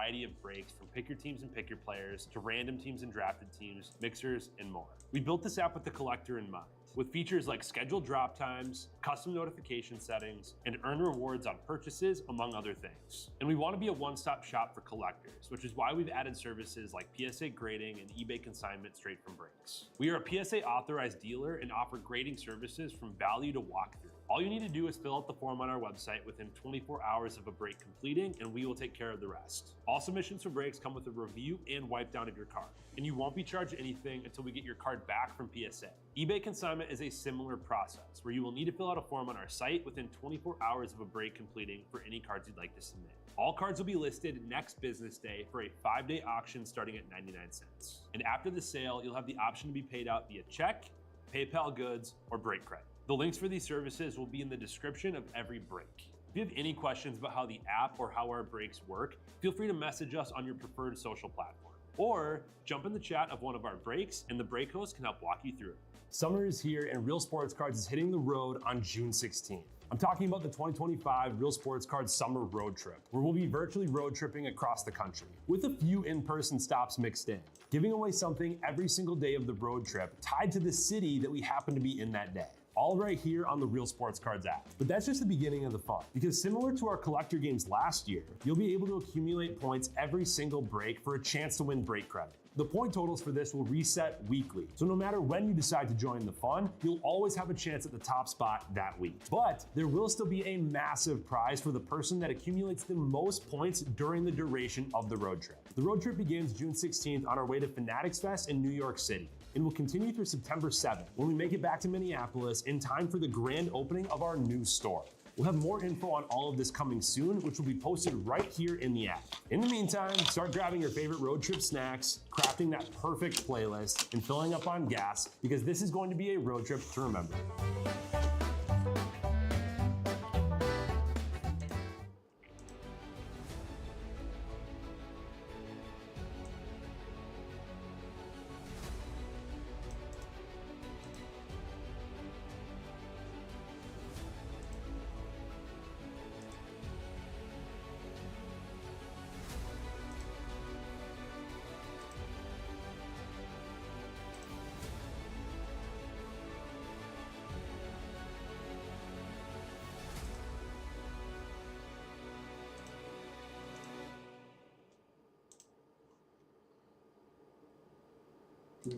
variety of breaks from pick your teams and pick your players to random teams and drafted teams, mixers, and more. We built this app with the collector in mind, with features like scheduled drop times, custom notification settings, and earn rewards on purchases, among other things. And we want to be a one-stop shop for collectors, which is why we've added services like PSA grading and eBay consignment straight from breaks. We are a PSA authorized dealer and offer grading services from value to walkthrough. All you need to do is fill out the form on our website within 24 hours of a break completing, and we will take care of the rest. All submissions for breaks come with a review and wipe down of your card, and you won't be charged anything until we get your card back from PSA. eBay consignment is a similar process, where you will need to fill out a form on our site within 24 hours of a break completing for any cards you'd like to submit. All cards will be listed next business day for a 5-day auction starting at 99 cents. And after the sale, you'll have the option to be paid out via check, PayPal goods, or break credit. The links for these services will be in the description of every break. If you have any questions about how the app or how our breaks work, feel free to message us on your preferred social platform. Or jump in the chat of one of our breaks and the break host can help walk you through it. Summer is here and Real Sports Cards is hitting the road on June 16th. I'm talking about the 2025 Real Sports Cards Summer Road Trip, where we'll be virtually road tripping across the country, with a few in-person stops mixed in, giving away something every single day of the road trip tied to the city that we happen to be in that day. All right here on the Real Sports Cards app. But that's just the beginning of the fun, because similar to our collector games last year, you'll be able to accumulate points every single break for a chance to win break credit. The point totals for this will reset weekly, so no matter when you decide to join the fun, you'll always have a chance at the top spot that week. But there will still be a massive prize for the person that accumulates the most points during the duration of the road trip. The road trip begins June 16th on our way to Fanatics Fest in New York City, and will continue through September 7th when we make it back to Minneapolis in time for the grand opening of our new store. We'll have more info on all of this coming soon, which will be posted right here in the app. In the meantime, start grabbing your favorite road trip snacks, crafting that perfect playlist, and filling up on gas, because this is going to be a road trip to remember.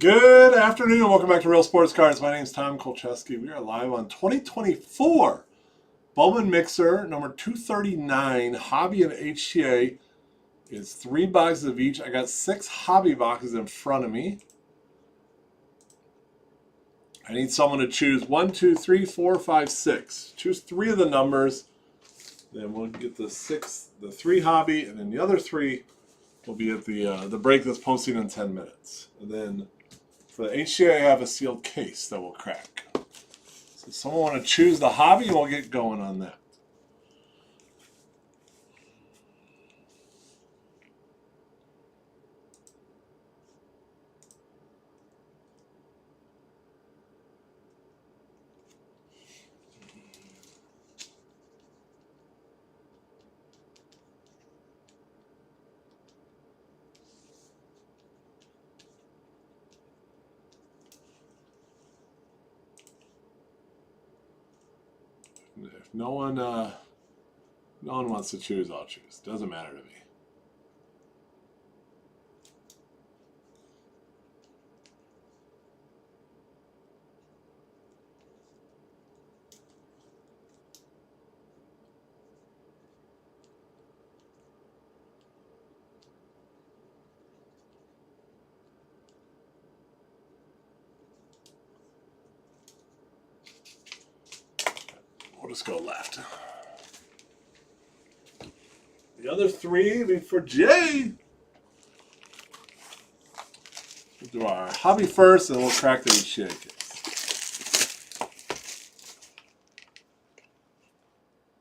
Good afternoon and welcome back to Real Sports Cards. My name is Tom Kolcheski. We are live on 2024 Bowman Mixer number 239 Hobby and HTA. It's 3 boxes of each. I got 6 hobby boxes in front of me. I need someone to choose 1, 2, 3, 4, 5, 6. Choose 3 of the numbers. Then we'll get the 3 hobby, and then the other 3 will be at the break that's posting in 10 minutes. And then for the HTA, I have a sealed case that will crack. So someone want to choose the hobby, and we'll get going on that. If no one wants to choose, I'll choose. Doesn't matter to me. We'll just go left. The other 3 will be for Jay. We'll do our hobby first, and we'll crack the HTA case.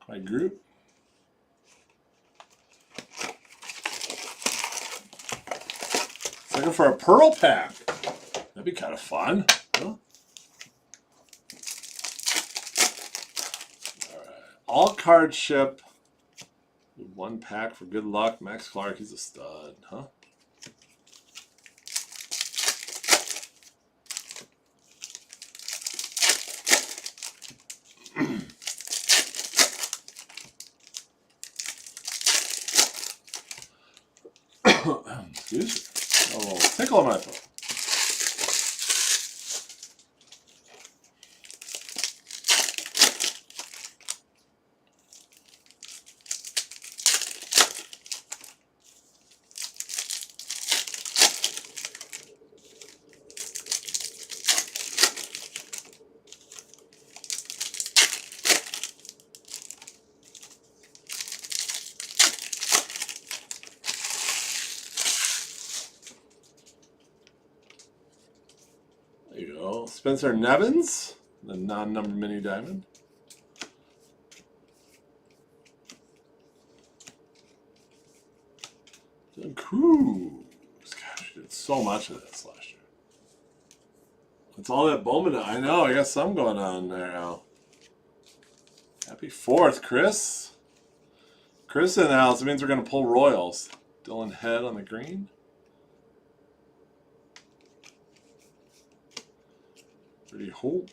My group. Looking for a pearl pack. That'd be kind of fun. Huh? All cards ship 1 pack for good luck. Max Clark, he's a stud, huh? Excuse me. Oh, tickle on my throat. There you go. Spencer Nevins, the non-numbered mini diamond. Cruz. Gosh, we did so much of this last year. It's all that Bowman. I know, I got some going on there now. Happy 4th, Chris. Chris in the house. It means we're going to pull Royals. Dylan Head on the green. Pretty hope.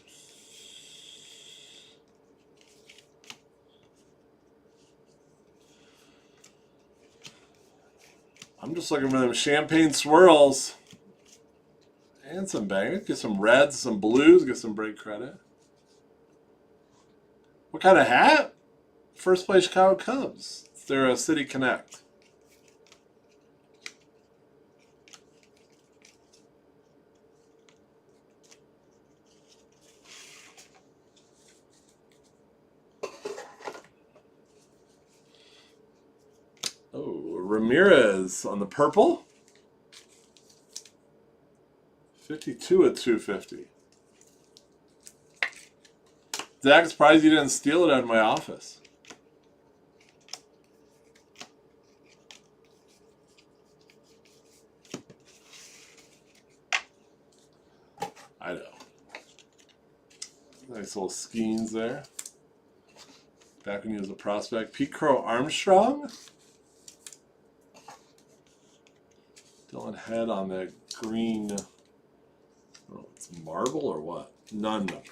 I'm just looking for them champagne swirls. And some bangers. Get some reds, some blues, get some break credit. What kind of hat? First place Chicago Cubs. They're a City Connect. Oh, Ramirez on the purple. 52 at 250. Zach, surprised you didn't steal it out of my office. I know. Nice little skeins there. Back when he was a prospect. Pete Crow Armstrong. Dylan Head on that green. Oh, it's marble or what? Non-numbered.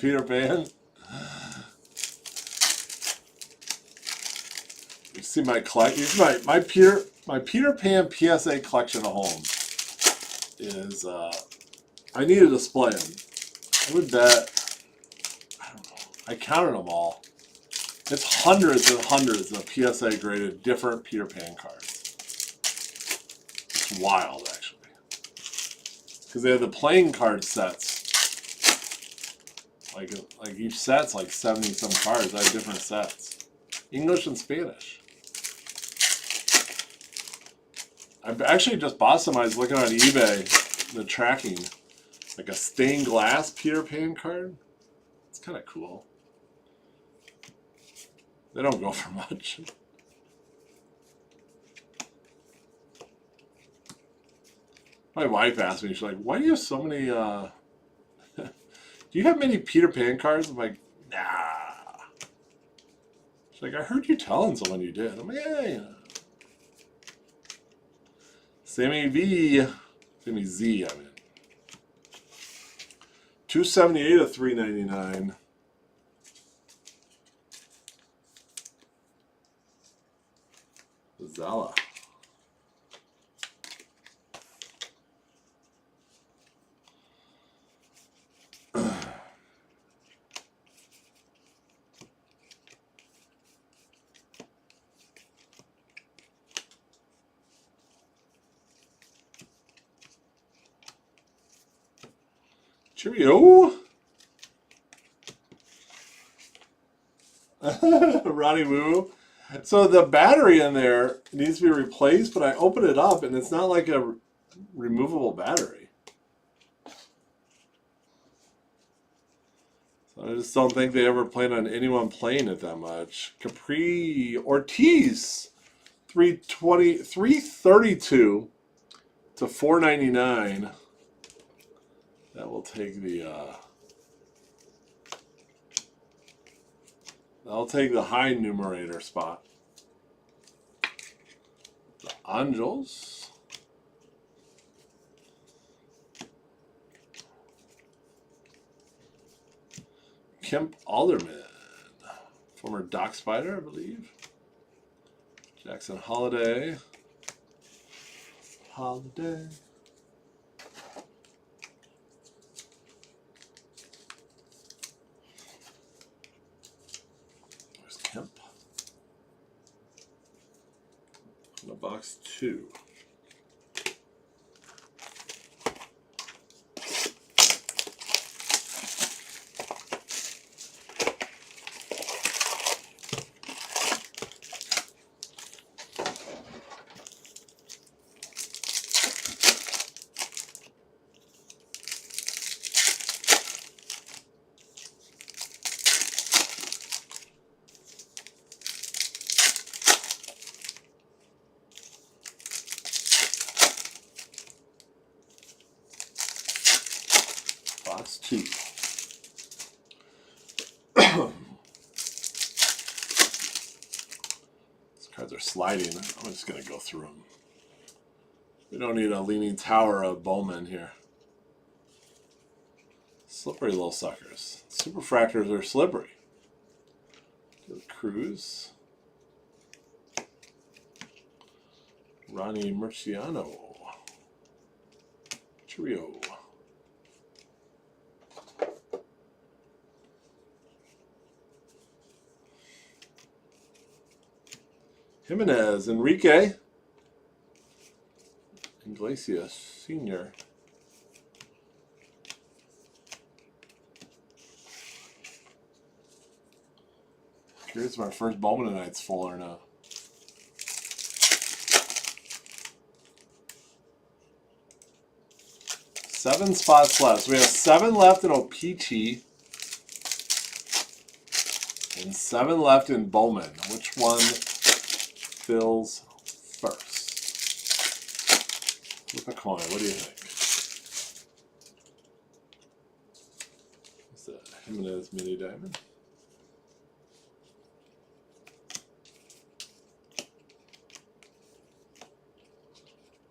Peter Pan. You see my collection. My Peter Pan PSA collection at home is. I need to display them. I would bet. I don't know. I counted them all. It's hundreds and hundreds of PSA graded different Peter Pan cards. It's wild, actually. Because they have the playing card sets. Like each set's like 70 some cards. I have different sets. English and Spanish. I actually just bought some. I was looking on eBay, the tracking. Like a stained glass Peter Pan card. It's kind of cool. They don't go for much. My wife asked me, she's like, why do you have so many, do you have many Peter Pan cards? I'm like, nah. She's like, I heard you telling someone you did. I'm like, yeah. Sammy Z, I mean. 278 of 399. Zala. Cheerio. Ronnie Woo. So the battery in there needs to be replaced, but I open it up and it's not like a removable battery. I just don't think they ever planned on anyone playing it that much. Capri Ortiz, 332 to 499. That will take the I'll take the high numerator spot. The Angels. Kemp Alderman, former Doc Spider, I believe. Jackson Holiday. Holiday. There's Kemp. The box 2. Box 2. These cards are sliding. I'm just going to go through them. We don't need a leaning tower of Bowman here. Slippery little suckers. Superfractors are slippery. Cruz. Ronnie Murciano. Trio. Jimenez, Enrique. Iglesias, Sr. Curious if our first Bowman tonight's full or not. Seven spots left. So we have 7 left in O-Pee-Chee. And 7 left in Bowman. Which one fills first? Flip a coin. What do you think? What's that? Jimenez Mini Diamond.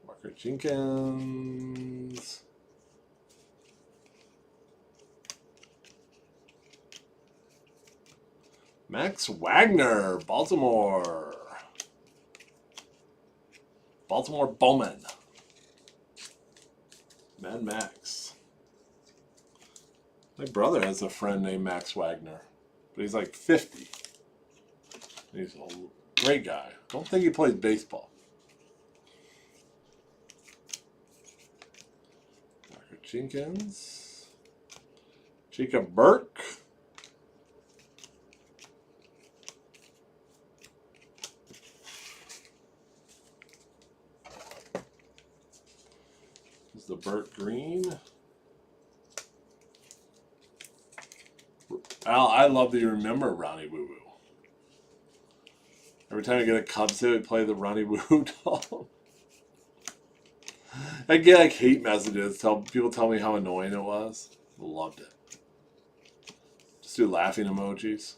Marker Jenkins. Max Wagner, Baltimore. Baltimore Bowman. Mad Max. My brother has a friend named Max Wagner, but he's like 50. He's a great guy. Don't think he plays baseball. Marker Jenkins. Jacob Burke. The Burt Green. Al, I love that you remember Ronnie Woo Woo. Every time I get a Cubs hit, we play the Ronnie Woo Woo doll. I get like hate messages. People tell me how annoying it was. Loved it. Just do laughing emojis.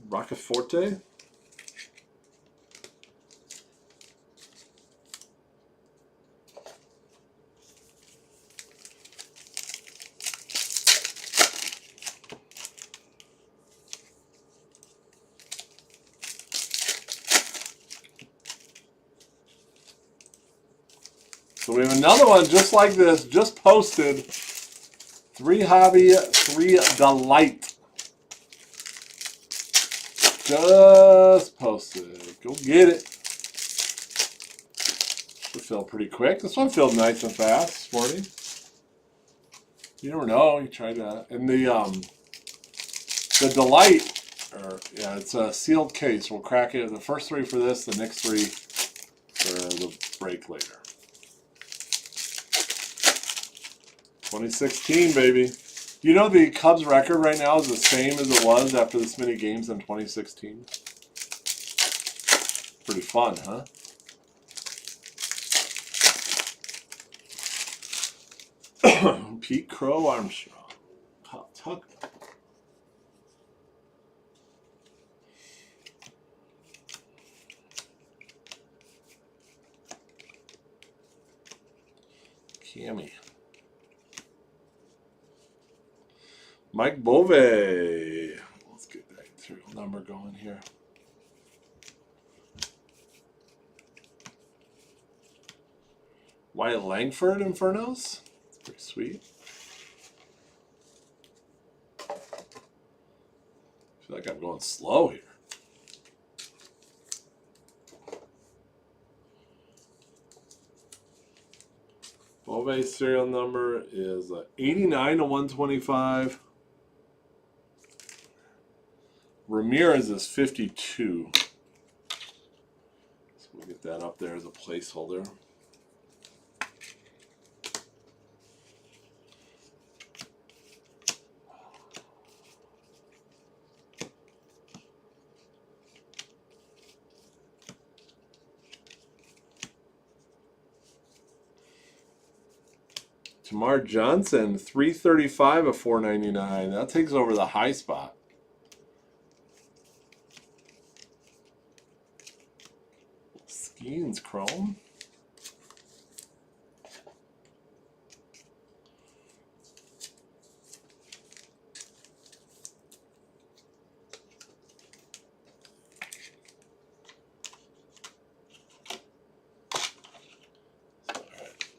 Roccaforte. So we have another one just like this, just posted. 3 Hobby, 3 Delight. Just posted. Go get it. Should fill pretty quick. This one filled nice and fast this morning. You never know. You try that. And the Delight, yeah, it's a sealed case. We'll crack it. The first 3 for this, the next 3 for the break later. 2016, baby. You know the Cubs record right now is the same as it was after this many games in 2016? Pretty fun, huh? Pete Crow Armstrong. Tuck. Cammy. Mike Bove. Let's get that serial number going here. Wyatt Langford Infernos. That's pretty sweet. I feel like I'm going slow here. Bove's serial number is 89 to 125. Ramirez is 52. So we'll get that up there as a placeholder. Tamar Johnson, 335 of 499. That takes over the high spot. Skeens Chrome.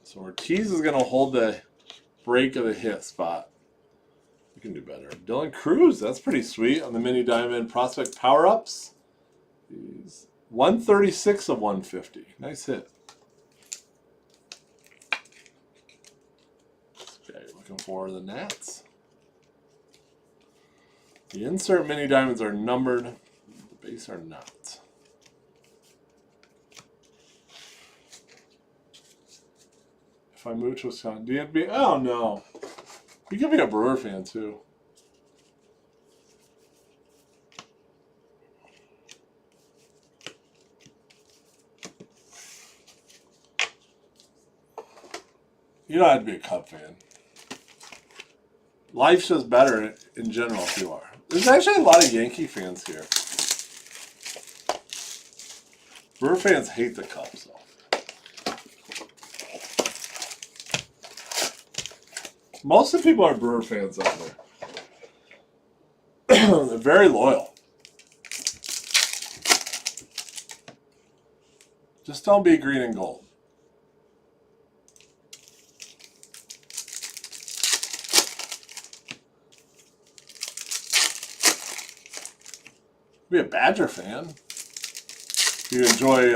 So Ortiz is going to hold the break of the hit spot. We can do better. Dylan Cruz, that's pretty sweet on the mini diamond prospect power-ups. He's 136 of 150. Nice hit. Okay, looking for the Nats. The insert mini diamonds are numbered. The base are not. If I move to Wisconsin, do you have to be? Oh no, you can be a Brewer fan too. You don't have to be a Cub fan. Life's just better in general if you are. There's actually a lot of Yankee fans here. Brewer fans hate the Cubs though. Most of the people are Brewer fans out there. They're very loyal. Just don't be green and gold. Be a Badger fan. You enjoy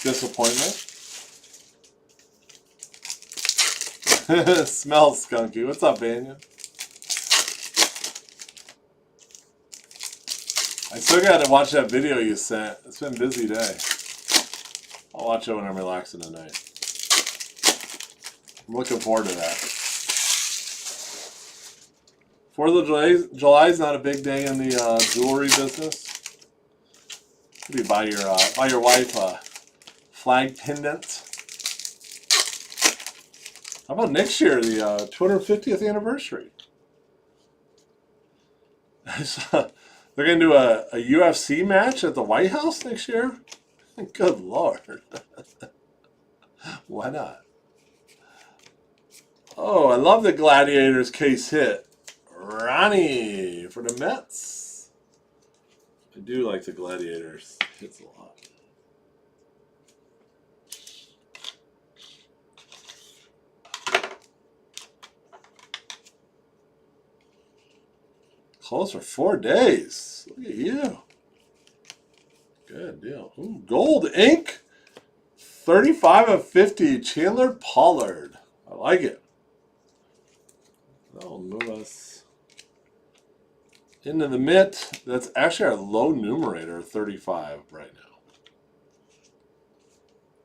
disappointment. Smells skunky. What's up, Banya? I still got to watch that video you sent. It's been a busy day. I'll watch it when I'm relaxing tonight. I'm looking forward to that. 4th of July is not a big day in the jewelry business. Maybe buy your wife a flag pendant. How about next year, the 250th anniversary? They're going to do a UFC match at the White House next year? Good Lord. Why not? Oh, I love the Gladiators case hit. Ronnie for the Mets. I do like the Gladiators hits a lot. Close for 4 days. Look at you. Good deal. Ooh, gold ink. 35 of 50. Chandler Pollard. I like it. That'll move us into the mitt. That's actually our low numerator, 35 right now.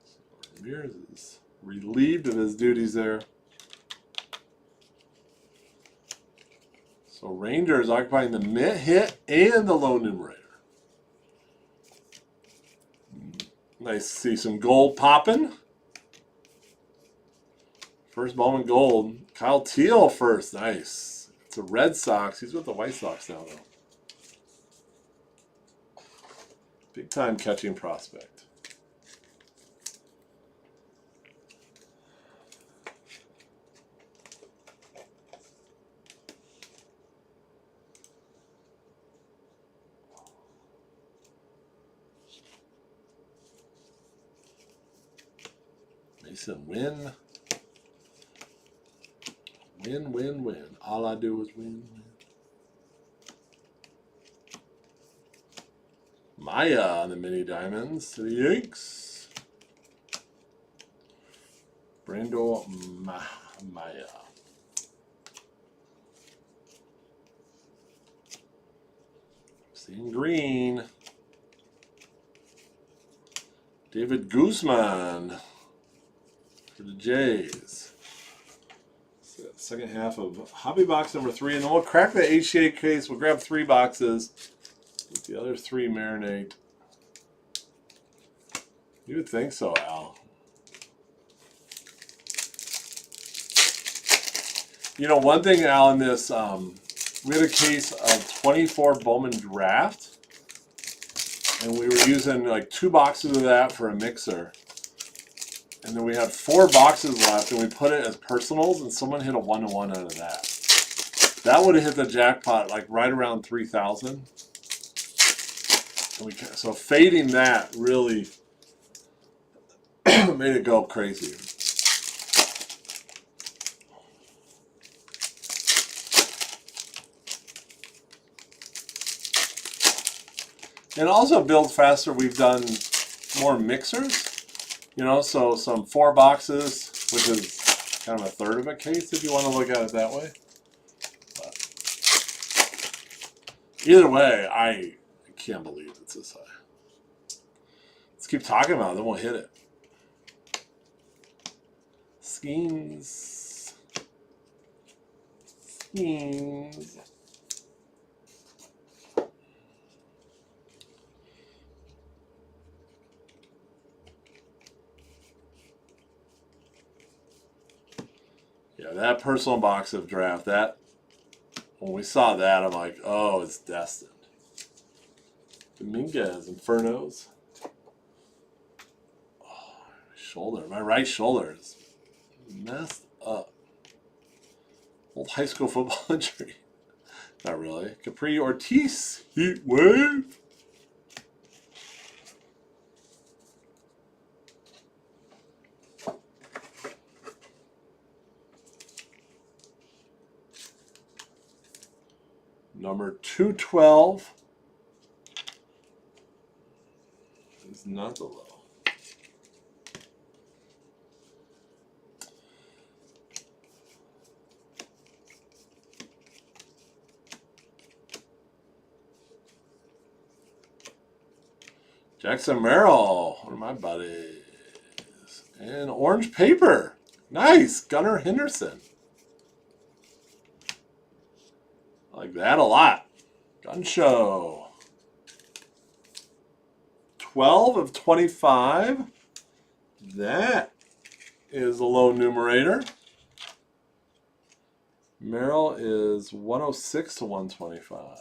So Ramirez is relieved of his duties there. So Rangers occupying the mid hit and the low numerator. Nice to see some gold popping. First Bowman gold. Kyle Teal first. Nice. It's a Red Sox. He's with the White Sox now, though. Big time catching prospect. Mason win. Win, win, win. All I do is win, win. Maya on the mini diamonds to the Yanks. Brando Maya. Seeing green. David Guzman for the Jays. Second half of hobby box number 3, and then we'll crack the HTA case. We'll grab 3 boxes. Let the other 3 marinate. You would think so, Al. You know, one thing, Al, in this, we had a case of 24 Bowman draft, and we were using like 2 boxes of that for a mixer. And then we had 4 boxes left, and we put it as personals, and someone hit a 1-to-1 out of that. That would have hit the jackpot like right around 3,000. So fading that really made it go crazy. It also builds faster. We've done more mixers. You know, so some 4 boxes, which is kind of a third of a case if you want to look at it that way. But either way, I can't believe it's this high. Let's keep talking about it, then we'll hit it. Schemes. Schemes. Yeah, that personal box of draft, that when we saw that, I'm like, oh, it's destined. Dominguez, Infernos. Oh, my shoulder, my right shoulder is messed up. Old high school football injury. Not really. Capri Ortiz, heat wave. Number 212 is not the low. Jackson Merrill, one of my buddies. And orange paper. Nice. Gunnar Henderson. I like that a lot. Gun show. 12 of 25. That is a low numerator. Merrill is 106 to 125.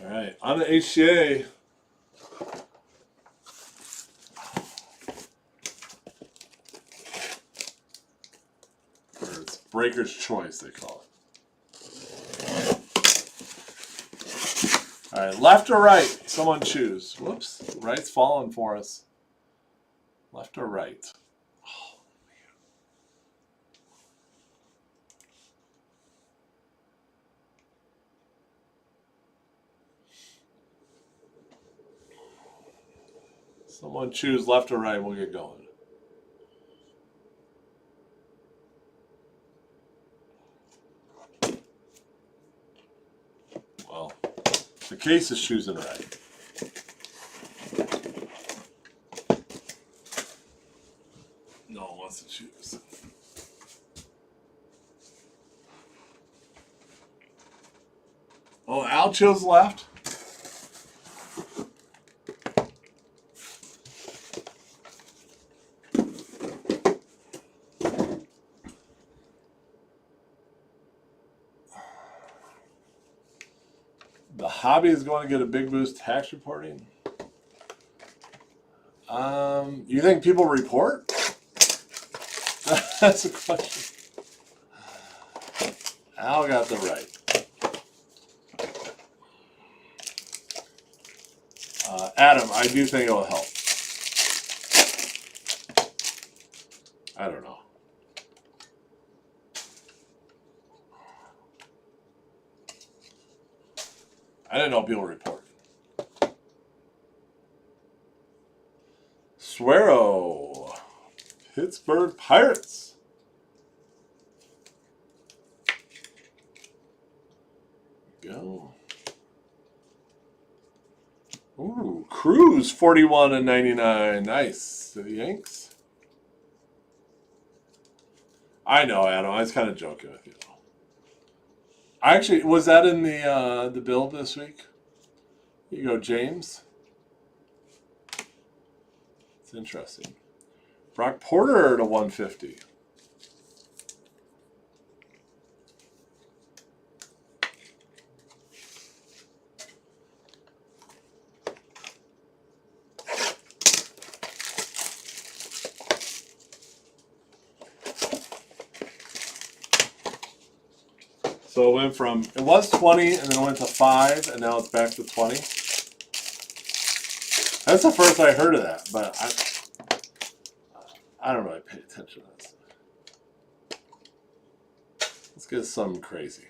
All right, on the HTA. Or it's Breaker's Choice, they call it. All right, left or right? Someone choose. Whoops, right's falling for us. Left or right? Oh, man. Someone choose left or right. We'll get going. case is choosing right. No one wants to choose. Oh, Al chose left. The hobby is going to get a big boost tax reporting. You think people report? That's a question. Al got the right. Adam, I do think it'll help. I don't know. I didn't know people report. Suero, Pittsburgh Pirates. Go. Ooh, Cruz 41/99. Nice. To the Yanks. I know, Adam. I was kind of joking with you. I actually was that in the build this week. Here you go, James. It's interesting. Brock Porter to 150. So it went from, it was 20 and then it went to 5 and now it's back to 20. That's the first I heard of that, but I don't really pay attention to this. Let's get something crazy.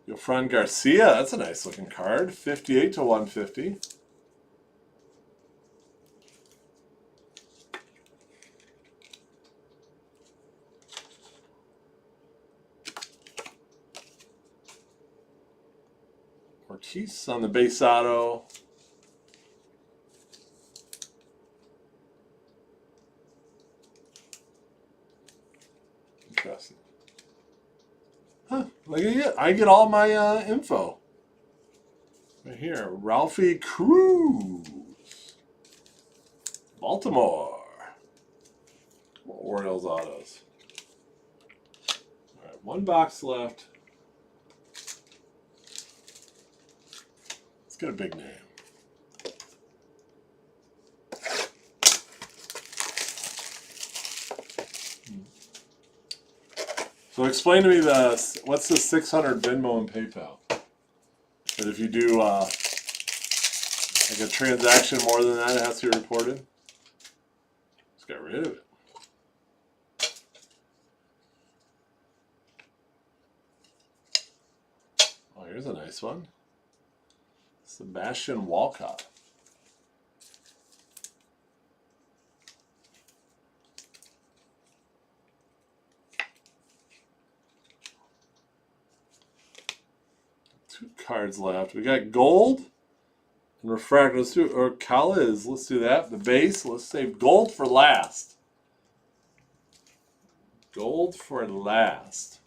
Yofran Garcia, that's a nice looking card. 58 to 150. Ortiz on the base auto. Interesting. Huh, look at you. I get all my info. Right here. Ralphie Cruz. Baltimore. Orioles autos. All right, one box left. Let's get a big name. So explain to me what's the 600 Venmo and PayPal? That if you do like a transaction more than that, it has to be reported. Let's get rid of it. Oh, here's a nice one. Sebastian Walcott. Two cards left. We got gold and refractor. Let's do, or Kaliz. Let's do that. The base. Let's save gold for last. Gold for last.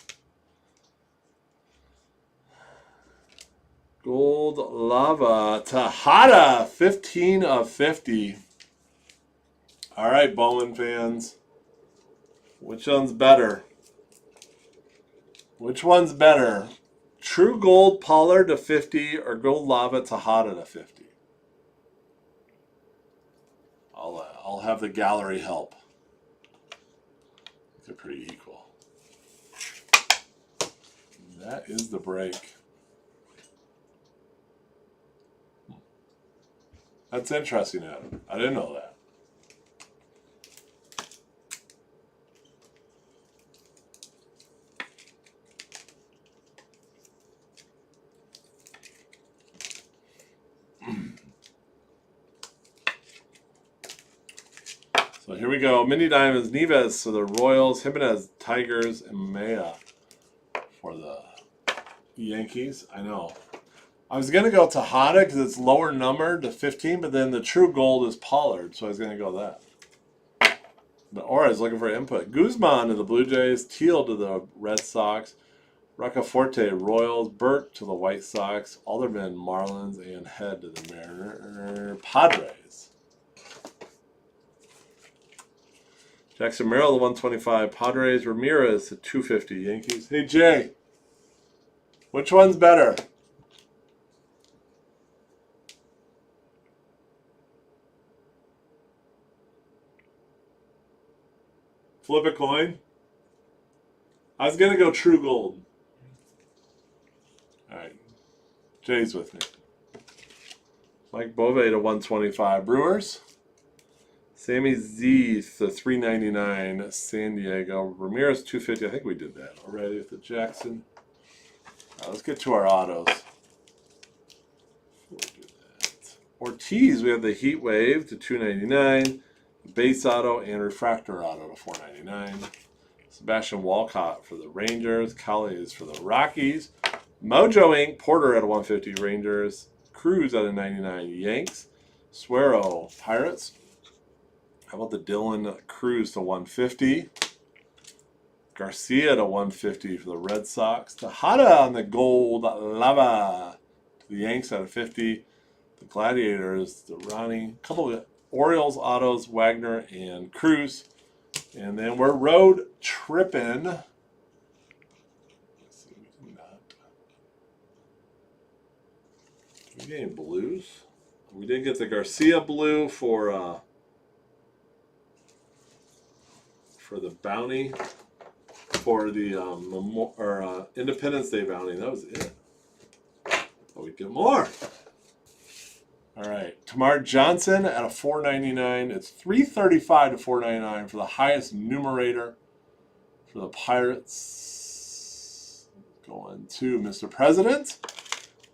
Gold Lava Tejada, 15 of 50. All right, Bowman fans. Which one's better? Which one's better? True Gold Pollard to 50 or Gold Lava Tejada to 50? I'll have the gallery help. They're pretty equal. That is the break. That's interesting, Adam. I didn't know that. So Here we go. Mini Diamonds, Neves for the Royals, Jimenez, Tigers, and Maya for the Yankees. I know. I was going to go Tejada because it's lower numbered to 15, but then the true gold is Pollard, so I was going to go that. But Ora is looking for input. Guzman to the Blue Jays, Teal to the Red Sox, Roccaforte, Royals, Burke to the White Sox, Alderman, Marlins, and Head to the Padres. Jackson Merrill, the 125, Padres, Ramirez to 250, Yankees. Hey, Jay, which one's better? Flip a coin. I was going to go True Gold. All right. Jay's with me. Mike Bove to 125. Brewers. Sammy Z to 399. San Diego. Ramirez 250. I think we did that already with the Jackson. All right, let's get to our autos. Before we do that. Ortiz, we have the Heat Wave to 299. Base auto and refractor auto to 499. Sebastian Walcott for the Rangers. Collies for the Rockies. Mojo Inc. Porter at a 150 Rangers. Cruz at a 99 Yanks. Suero Pirates. How about the Dylan Cruz to 150? Garcia to 150 for the Red Sox. Tejada on the gold lava to the Yanks at a 50. The Gladiators, the Ronnie. A couple of Orioles autos, Wagner and Cruz. And then we're road tripping. Let's see, we did not. Did we get any blues? We did get the Garcia blue for the bounty, for the Independence Day bounty. That was it. But we get more. All right, Tamar Johnson at a 499. It's 335 to 499 for the highest numerator for the Pirates. Going to Mr. President.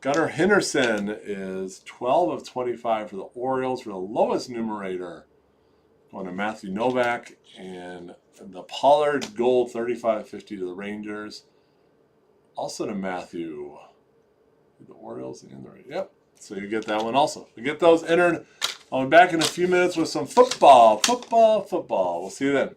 Gunnar Henderson is 12 of 25 for the Orioles for the lowest numerator. Going to Matthew Novak, and the Pollard gold 35.50 to the Rangers. Also to Matthew. The Orioles and the Rangers. Yep. So you get that one also. We get those entered. I'll be back in a few minutes with some football. We'll see you then.